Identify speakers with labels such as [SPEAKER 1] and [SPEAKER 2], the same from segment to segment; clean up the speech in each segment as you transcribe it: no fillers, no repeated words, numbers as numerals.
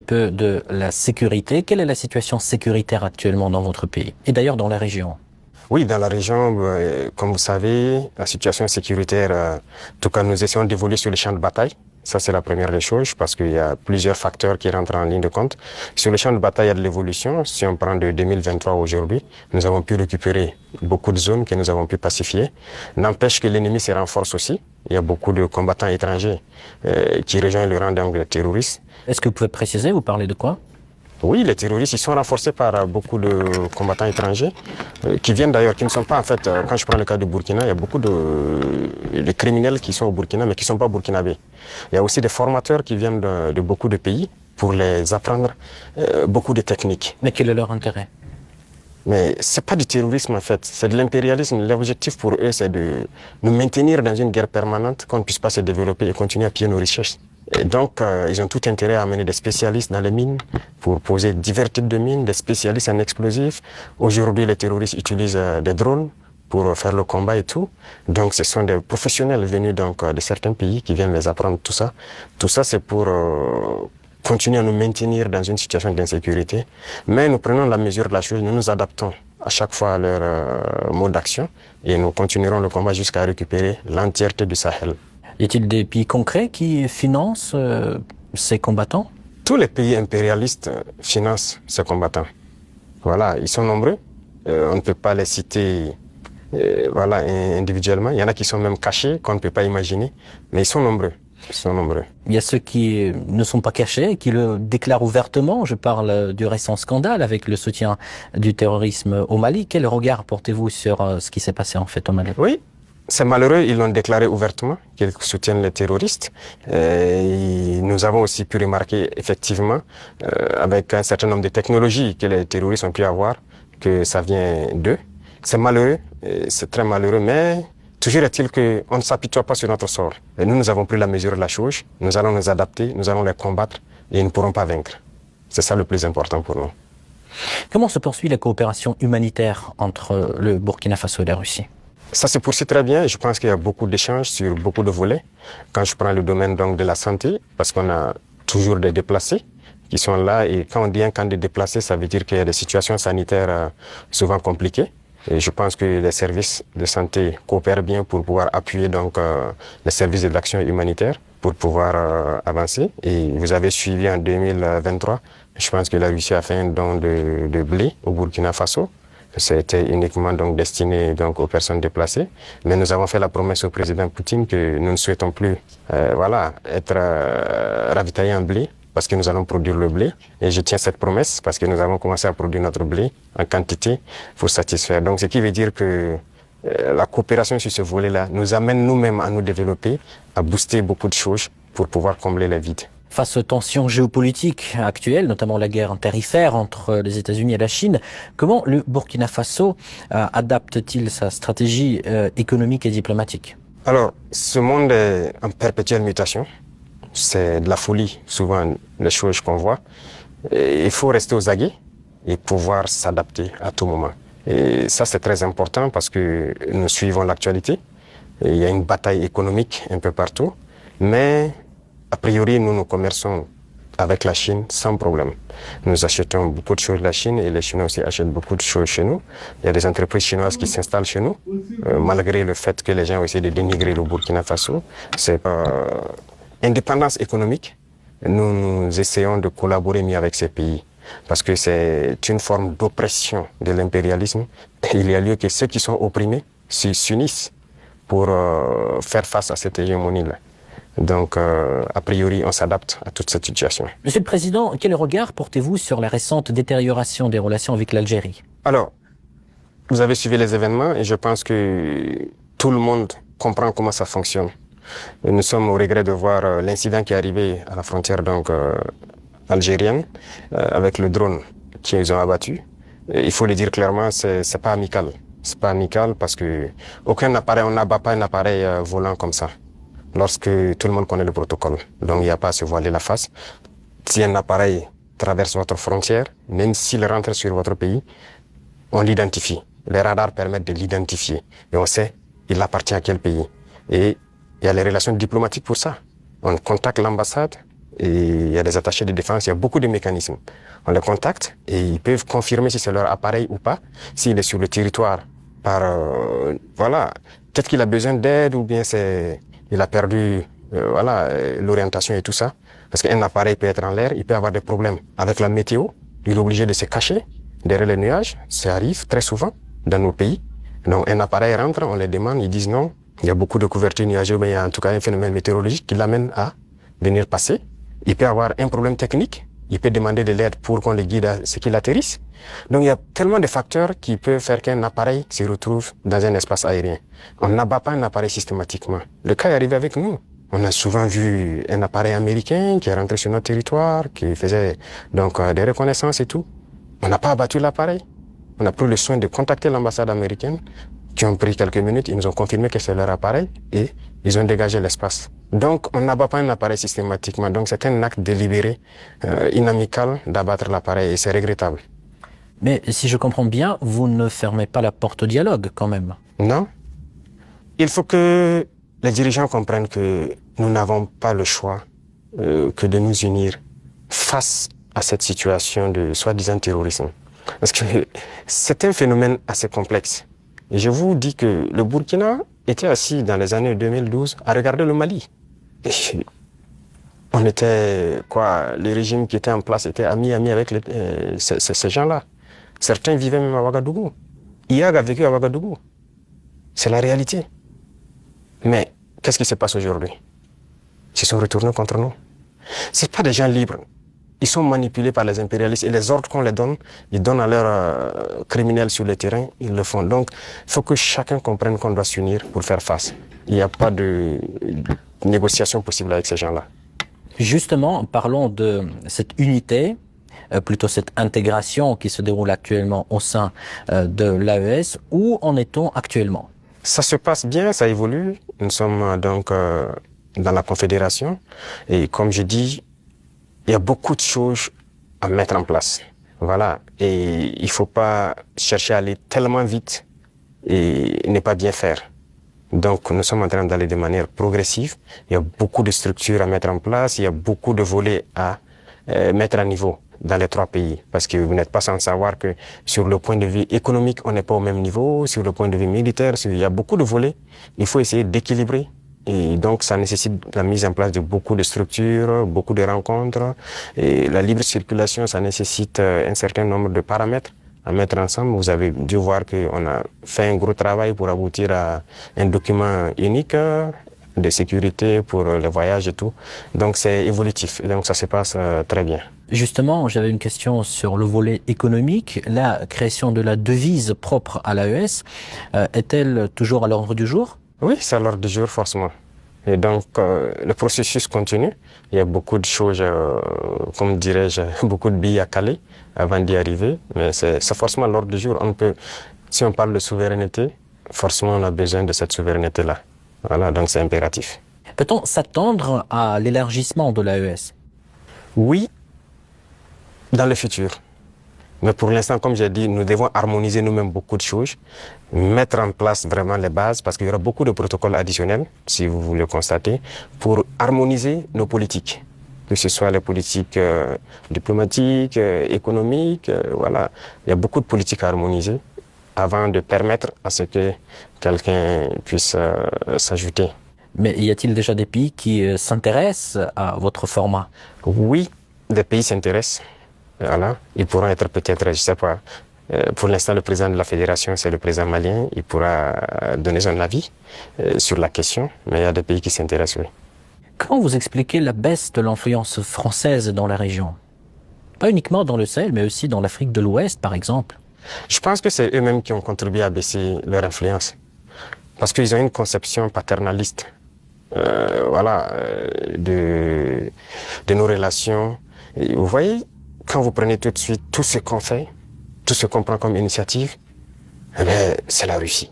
[SPEAKER 1] peu de la sécurité. Quelle est la situation sécuritaire actuellement dans votre pays et d'ailleurs dans la région?
[SPEAKER 2] Oui, dans la région, comme vous savez, la situation sécuritaire, en tout cas, nous essayons d'évoluer sur le champ de bataille. Ça, c'est la première des choses parce qu'il y a plusieurs facteurs qui rentrent en ligne de compte. Sur le champ de bataille, il y a de l'évolution. Si on prend de 2023 aujourd'hui, nous avons pu récupérer beaucoup de zones que nous avons pu pacifier. N'empêche que l'ennemi se renforce aussi. Il y a beaucoup de combattants étrangers qui rejoignent le rang des terroristes.
[SPEAKER 1] Est-ce que vous pouvez préciser, vous parlez de quoi?
[SPEAKER 2] Oui, les terroristes, ils sont renforcés par beaucoup de combattants étrangers qui viennent d'ailleurs, qui ne sont pas en fait, quand je prends le cas du Burkina, il y a beaucoup de criminels qui sont au Burkina mais qui ne sont pas burkinabés. Il y a aussi des formateurs qui viennent de beaucoup de pays pour les apprendre beaucoup de techniques.
[SPEAKER 1] Mais quel est leur intérêt?
[SPEAKER 2] Mais c'est pas du terrorisme en fait, c'est de l'impérialisme. L'objectif pour eux, c'est de nous maintenir dans une guerre permanente, qu'on ne puisse pas se développer et continuer à piller nos richesses. Et donc, ils ont tout intérêt à amener des spécialistes dans les mines pour poser divers types de mines, des spécialistes en explosifs. Aujourd'hui, les terroristes utilisent des drones pour faire le combat et tout. Donc, ce sont des professionnels venus donc de certains pays qui viennent les apprendre tout ça. Tout ça, c'est pour continuer à nous maintenir dans une situation d'insécurité. Mais nous prenons la mesure de la chose, nous nous adaptons à chaque fois à leur mode d'action et nous continuerons le combat jusqu'à récupérer l'entièreté du Sahel.
[SPEAKER 1] Y a-t-il des pays concrets qui financent ces combattants?
[SPEAKER 2] Tous les pays impérialistes financent ces combattants. Voilà, ils sont nombreux. On ne peut pas les citer voilà, individuellement. Il y en a qui sont même cachés, qu'on ne peut pas imaginer. Mais ils sont nombreux. Ils sont nombreux.
[SPEAKER 1] Il y a ceux qui ne sont pas cachés, qui le déclarent ouvertement. Je parle du récent scandale avec le soutien du terrorisme au Mali. Quel regard portez-vous sur ce qui s'est passé en fait au Mali?
[SPEAKER 2] Oui. C'est malheureux, ils l'ont déclaré ouvertement, qu'ils soutiennent les terroristes. Et nous avons aussi pu remarquer, effectivement, avec un certain nombre de technologies que les terroristes ont pu avoir, que ça vient d'eux. C'est malheureux, c'est très malheureux, mais toujours est-il qu'on ne s'apitoie pas sur notre sort. Et nous avons pris la mesure de la chose, nous allons nous adapter, nous allons les combattre et ils ne pourront pas vaincre. C'est ça le plus important pour nous.
[SPEAKER 1] Comment se poursuit la coopération humanitaire entre le Burkina Faso et la Russie?
[SPEAKER 2] Ça se poursuit très bien. Je pense qu'il y a beaucoup d'échanges sur beaucoup de volets. Quand je prends le domaine donc de la santé, parce qu'on a toujours des déplacés qui sont là. Et quand on dit un camp de déplacés, ça veut dire qu'il y a des situations sanitaires souvent compliquées. Et je pense que les services de santé coopèrent bien pour pouvoir appuyer donc les services de l'action humanitaire pour pouvoir avancer. Et vous avez suivi en 2023, je pense que la Russie a fait un don de blé au Burkina Faso. C'était uniquement donc destiné donc aux personnes déplacées. Mais nous avons fait la promesse au président Poutine que nous ne souhaitons plus voilà, être ravitaillés en blé parce que nous allons produire le blé. Et je tiens cette promesse parce que nous avons commencé à produire notre blé en quantité pour satisfaire. Donc ce qui veut dire que la coopération sur ce volet-là nous amène nous-mêmes à nous développer, à booster beaucoup de choses pour pouvoir combler les vides.
[SPEAKER 1] Face aux tensions géopolitiques actuelles, notamment la guerre tarifaire entre les États-Unis et la Chine, comment le Burkina Faso adapte-t-il sa stratégie économique et diplomatique?
[SPEAKER 2] Alors, ce monde est en perpétuelle mutation. C'est de la folie, souvent, les choses qu'on voit. Et il faut rester aux aguets et pouvoir s'adapter à tout moment. Et ça, c'est très important parce que nous suivons l'actualité. Il y a une bataille économique un peu partout. Mais a priori, nous commerçons avec la Chine sans problème. Nous achetons beaucoup de choses de la Chine et les Chinois aussi achètent beaucoup de choses chez nous. Il y a des entreprises chinoises qui s'installent chez nous, malgré le fait que les gens ont essayé de dénigrer le Burkina Faso. C'est indépendance économique. Nous essayons de collaborer mieux avec ces pays parce que c'est une forme d'oppression de l'impérialisme. Il y a lieu que ceux qui sont opprimés s'unissent pour faire face à cette hégémonie-là. Donc, a priori, on s'adapte à toute cette situation.
[SPEAKER 1] Monsieur le Président, quel regard portez-vous sur la récente détérioration des relations avec l'Algérie?
[SPEAKER 2] Alors, vous avez suivi les événements et je pense que tout le monde comprend comment ça fonctionne. Et nous sommes au regret de voir l'incident qui est arrivé à la frontière donc algérienne avec le drone qu'ils ont abattu. Et il faut le dire clairement, c'est pas amical. C'est pas amical parce que aucun appareil, on n'abat pas un appareil volant comme ça. Lorsque tout le monde connaît le protocole. Donc il n'y a pas à se voiler la face. Si un appareil traverse votre frontière, même s'il rentre sur votre pays, on l'identifie. Les radars permettent de l'identifier. Et on sait, il appartient à quel pays. Et il y a les relations diplomatiques pour ça. On contacte l'ambassade et il y a des attachés de défense, il y a beaucoup de mécanismes. On les contacte et ils peuvent confirmer si c'est leur appareil ou pas, s'il est sur le territoire par, voilà, peut-être qu'il a besoin d'aide ou bien il a perdu, voilà, l'orientation et tout ça. Parce qu'un appareil peut être en l'air, il peut avoir des problèmes avec la météo, il est obligé de se cacher derrière les nuages, ça arrive très souvent dans nos pays. Donc un appareil rentre, on les demande, ils disent non, il y a beaucoup de couverture nuageuse, mais il y a en tout cas un phénomène météorologique qui l'amène à venir passer. Il peut avoir un problème technique, il peut demander de l'aide pour qu'on le guide à ce qu'il atterrisse. Donc il y a tellement de facteurs qui peuvent faire qu'un appareil se retrouve dans un espace aérien. On n'abat pas un appareil systématiquement. Le cas est arrivé avec nous. On a souvent vu un appareil américain qui est rentré sur notre territoire, qui faisait donc des reconnaissances et tout. On n'a pas abattu l'appareil. On a pris le soin de contacter l'ambassade américaine, qui ont pris quelques minutes, ils nous ont confirmé que c'est leur appareil et ils ont dégagé l'espace. Donc, on n'abat pas un appareil systématiquement. Donc, c'est un acte délibéré, inamical d'abattre l'appareil et c'est regrettable.
[SPEAKER 1] Mais si je comprends bien, vous ne fermez pas la porte au dialogue quand même.
[SPEAKER 2] Non. Il faut que les dirigeants comprennent que nous n'avons pas le choix que de nous unir face à cette situation de soi-disant terrorisme. Parce que c'est un phénomène assez complexe. Et je vous dis que le Burkina était assis dans les années 2012 à regarder le Mali. Et on était, le régime qui était en place était ami avec ces gens-là. Certains vivaient même à Ouagadougou. IAG a vécu à Ouagadougou. C'est la réalité. Mais qu'est-ce qui se passe aujourd'hui? Ils se sont retournés contre nous. C'est pas des gens libres. Ils sont manipulés par les impérialistes et les ordres qu'on les donne, ils donnent à leurs criminels sur le terrain, ils le font. Donc, il faut que chacun comprenne qu'on doit s'unir pour faire face. Il n'y a pas de négociation possible avec ces gens-là.
[SPEAKER 1] Justement, parlons de cette unité, plutôt cette intégration qui se déroule actuellement au sein de l'AES. Où en est-on actuellement?
[SPEAKER 2] Ça se passe bien, ça évolue. Nous sommes donc dans la Confédération et comme je dis, il y a beaucoup de choses à mettre en place. Voilà. Et il faut pas chercher à aller tellement vite et ne pas bien faire. Donc, nous sommes en train d'aller de manière progressive. Il y a beaucoup de structures à mettre en place. Il y a beaucoup de volets à mettre à niveau dans les trois pays. Parce que vous n'êtes pas sans savoir que sur le point de vue économique, on n'est pas au même niveau. Sur le point de vue militaire, il y a beaucoup de volets. Il faut essayer d'équilibrer. Et donc, ça nécessite la mise en place de beaucoup de structures, beaucoup de rencontres. Et la libre circulation, ça nécessite un certain nombre de paramètres à mettre ensemble. Vous avez dû voir qu'on a fait un gros travail pour aboutir à un document unique de sécurité pour les voyages et tout. Donc, c'est évolutif. Donc, ça se passe très bien.
[SPEAKER 1] Justement, j'avais une question sur le volet économique. La création de la devise propre à l'AES est-elle toujours à l'ordre du jour?
[SPEAKER 2] Oui, c'est à l'ordre du jour, forcément. Et donc, le processus continue. Il y a beaucoup de choses, comme dirais-je, beaucoup de billes à caler avant d'y arriver. Mais c'est forcément à l'ordre du jour. Si on parle de souveraineté, forcément, on a besoin de cette souveraineté-là. Voilà, donc c'est impératif.
[SPEAKER 1] Peut-on s'attendre à l'élargissement de l'AES?
[SPEAKER 2] Oui, dans le futur. Mais pour l'instant, comme j'ai dit, nous devons harmoniser nous-mêmes beaucoup de choses, mettre en place vraiment les bases, parce qu'il y aura beaucoup de protocoles additionnels, si vous voulez constater, pour harmoniser nos politiques, que ce soit les politiques diplomatiques, économiques, voilà. Il y a beaucoup de politiques à harmoniser avant de permettre à ce que quelqu'un puisse s'ajouter.
[SPEAKER 1] Mais y a-t-il déjà des pays qui s'intéressent à votre format?
[SPEAKER 2] Oui, des pays s'intéressent. Voilà. Ils pourront être peut-être, je sais pas, pour l'instant le président de la fédération c'est le président malien, il pourra donner son avis sur la question, mais il y a des pays qui s'intéressent, oui.
[SPEAKER 1] Comment vous expliquez la baisse de l'influence française dans la région? Pas uniquement dans le Sahel, mais aussi dans l'Afrique de l'Ouest, par exemple.
[SPEAKER 2] Je pense que c'est eux-mêmes qui ont contribué à baisser leur influence, parce qu'ils ont une conception paternaliste, voilà, de nos relations. Et vous voyez, quand vous prenez tout de suite tout ce qu'on fait, tout ce qu'on prend comme initiative, eh bien, c'est la Russie.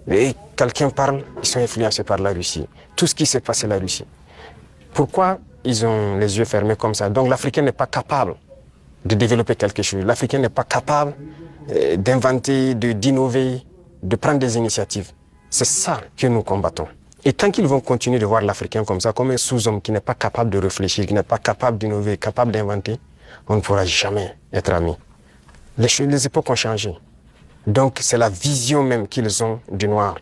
[SPEAKER 2] Et quelqu'un parle, ils sont influencés par la Russie. Tout ce qui se passe, c'est la Russie. Pourquoi ils ont les yeux fermés comme ça? Donc l'Africain n'est pas capable de développer quelque chose. L'Africain n'est pas capable d'inventer, d'innover, de prendre des initiatives. C'est ça que nous combattons. Et tant qu'ils vont continuer de voir l'Africain comme ça, comme un sous-homme qui n'est pas capable de réfléchir, qui n'est pas capable d'innover, capable d'inventer, on ne pourra jamais être amis. Les époques ont changé. Donc, c'est la vision même qu'ils ont du noir.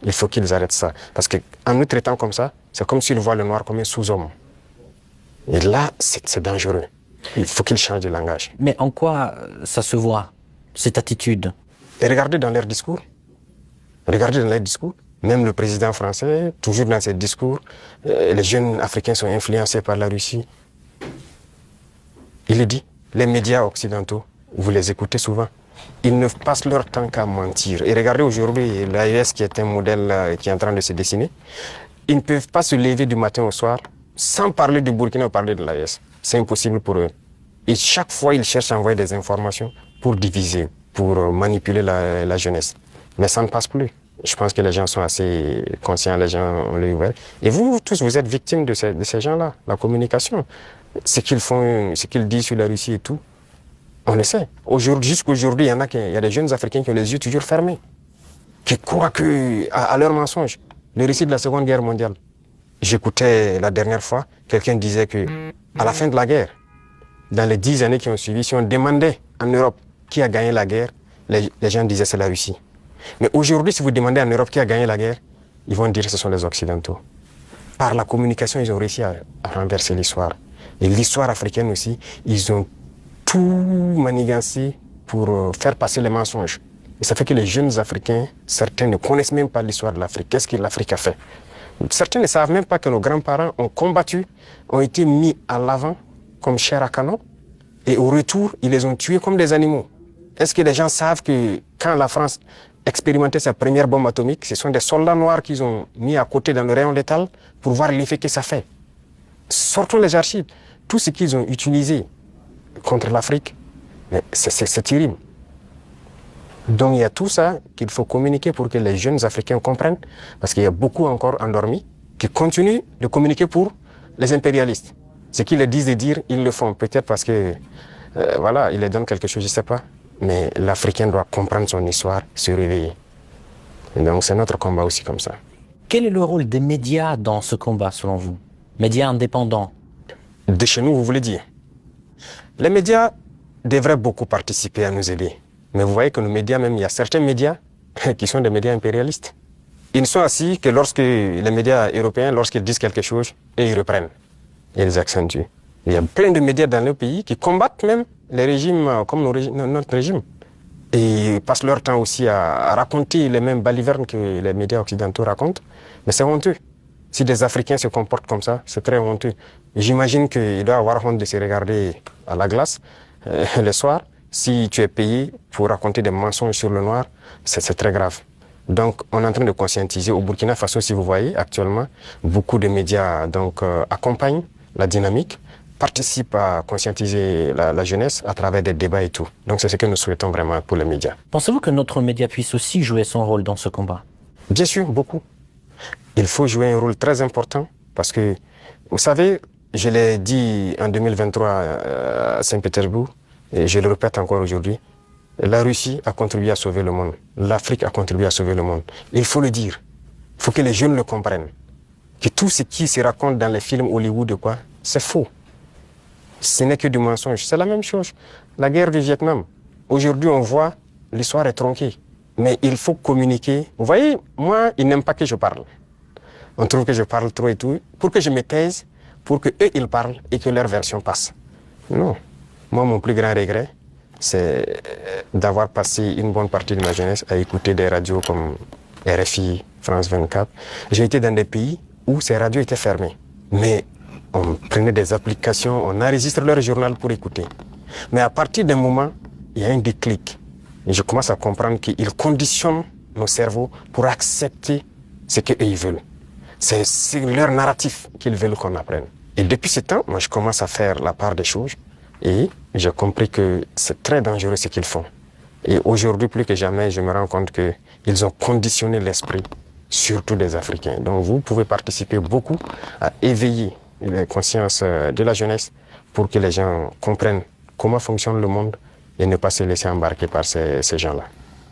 [SPEAKER 2] Il faut qu'ils arrêtent ça. Parce qu'en nous traitant comme ça, c'est comme s'ils voient le noir comme un sous-homme. Et là, c'est dangereux. Il faut qu'ils changent de langage.
[SPEAKER 1] Mais en quoi ça se voit, cette attitude?
[SPEAKER 2] Et regardez dans leurs discours. Regardez dans leurs discours. Même le président français, toujours dans ses discours, les jeunes Africains sont influencés par la Russie. Il le dit. Les médias occidentaux, vous les écoutez souvent. Ils ne passent leur temps qu'à mentir. Et regardez aujourd'hui l'AES qui est un modèle qui est en train de se dessiner. Ils ne peuvent pas se lever du matin au soir sans parler du Burkina ou parler de l'AES. C'est impossible pour eux. Et chaque fois, ils cherchent à envoyer des informations pour diviser, pour manipuler la jeunesse. Mais ça ne passe plus. Je pense que les gens sont assez conscients, les gens ont l'œil ouvert. Et vous tous, vous êtes victimes de ces gens-là, la communication. Ce qu'ils font, ce qu'ils disent sur la Russie et tout, on le sait. Jusqu'aujourd'hui, il y a des jeunes Africains qui ont les yeux toujours fermés, qui croient à leurs mensonges. Le récit de la Seconde Guerre mondiale. J'écoutais la dernière fois, quelqu'un disait que à la fin de la guerre, dans les 10 années qui ont suivi, si on demandait en Europe qui a gagné la guerre, les gens disaient c'est la Russie. Mais aujourd'hui, si vous demandez en Europe qui a gagné la guerre, ils vont dire que ce sont les Occidentaux. Par la communication, ils ont réussi à renverser l'histoire. Et l'histoire africaine aussi, ils ont tout manigancé pour faire passer les mensonges. Et ça fait que les jeunes Africains, certains ne connaissent même pas l'histoire de l'Afrique. Qu'est-ce que l'Afrique a fait? Certains ne savent même pas que nos grands-parents ont combattu, ont été mis à l'avant comme chair à canon. Et au retour, ils les ont tués comme des animaux. Est-ce que les gens savent que quand la France expérimentait sa première bombe atomique, ce sont des soldats noirs qu'ils ont mis à côté dans le rayon létal pour voir l'effet que ça fait? Sortons les archives. Tout ce qu'ils ont utilisé contre l'Afrique, c'est terrible. Donc il y a tout ça qu'il faut communiquer pour que les jeunes Africains comprennent, parce qu'il y a beaucoup encore endormis qui continuent de communiquer pour les impérialistes. Ce qu'ils les disent de dire, ils le font. Peut-être parce que, voilà, ils les donnent quelque chose, je ne sais pas. Mais l'Africain doit comprendre son histoire, se réveiller. Et donc c'est notre combat aussi comme ça.
[SPEAKER 1] Quel est le rôle des médias dans ce combat, selon vous? Médias indépendants?
[SPEAKER 2] De chez nous, vous voulez dire? Les médias devraient beaucoup participer à nous aider. Mais vous voyez que nos médias, même, il y a certains médias qui sont des médias impérialistes. Ils ne sont assis que lorsque les médias européens, lorsqu'ils disent quelque chose, et ils reprennent. Et ils accentuent. Il y a plein de médias dans nos pays qui combattent même les régimes comme notre régime. Et ils passent leur temps aussi à raconter les mêmes balivernes que les médias occidentaux racontent. Mais c'est honteux. Si des Africains se comportent comme ça, c'est très honteux. J'imagine qu'il doit avoir honte de se regarder à la glace le soir. Si tu es payé pour raconter des mensonges sur le noir, c'est très grave. Donc, on est en train de conscientiser. Au Burkina Faso, si vous voyez, actuellement, beaucoup de médias accompagnent la dynamique, participent à conscientiser la jeunesse à travers des débats et tout. Donc, c'est ce que nous souhaitons vraiment pour les médias.
[SPEAKER 1] Pensez-vous que notre média puisse aussi jouer son rôle dans ce combat?
[SPEAKER 2] Bien sûr, beaucoup. Il faut jouer un rôle très important parce que, vous savez, je l'ai dit en 2023 à Saint-Pétersbourg, et je le répète encore aujourd'hui, la Russie a contribué à sauver le monde. L'Afrique a contribué à sauver le monde. Il faut le dire. Il faut que les jeunes le comprennent. Que tout ce qui se raconte dans les films Hollywood, c'est faux. Ce n'est que du mensonge. C'est la même chose. La guerre du Vietnam. Aujourd'hui, on voit, l'histoire est tronquée. Mais il faut communiquer. Vous voyez, moi, ils n'aiment pas que je parle. On trouve que je parle trop et tout. Pour que je me taise, pour qu'eux, ils parlent et que leur version passe. Non. Moi, mon plus grand regret, c'est d'avoir passé une bonne partie de ma jeunesse à écouter des radios comme RFI, France 24. J'ai été dans des pays où ces radios étaient fermées. Mais on prenait des applications, on enregistre leur journal pour écouter. Mais à partir d'un moment, il y a un déclic. Et je commence à comprendre qu'ils conditionnent nos cerveaux pour accepter ce qu'ils veulent. C'est leur narratif qu'ils veulent qu'on apprenne. Et depuis ce temps, moi, je commence à faire la part des choses. Et j'ai compris que c'est très dangereux ce qu'ils font. Et aujourd'hui, plus que jamais, je me rends compte qu'ils ont conditionné l'esprit, surtout des Africains. Donc vous pouvez participer beaucoup à éveiller les consciences de la jeunesse pour que les gens comprennent comment fonctionne le monde et ne pas se laisser embarquer par ces gens-là.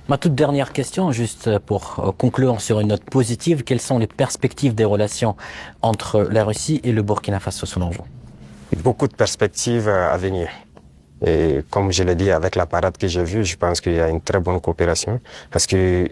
[SPEAKER 1] Ma toute dernière question, juste pour conclure sur une note positive, quelles sont les perspectives des relations entre la Russie et le Burkina Faso selon vous?
[SPEAKER 2] Beaucoup de perspectives à venir. Et comme je l'ai dit avec la parade que j'ai vue, je pense qu'il y a une très bonne coopération parce que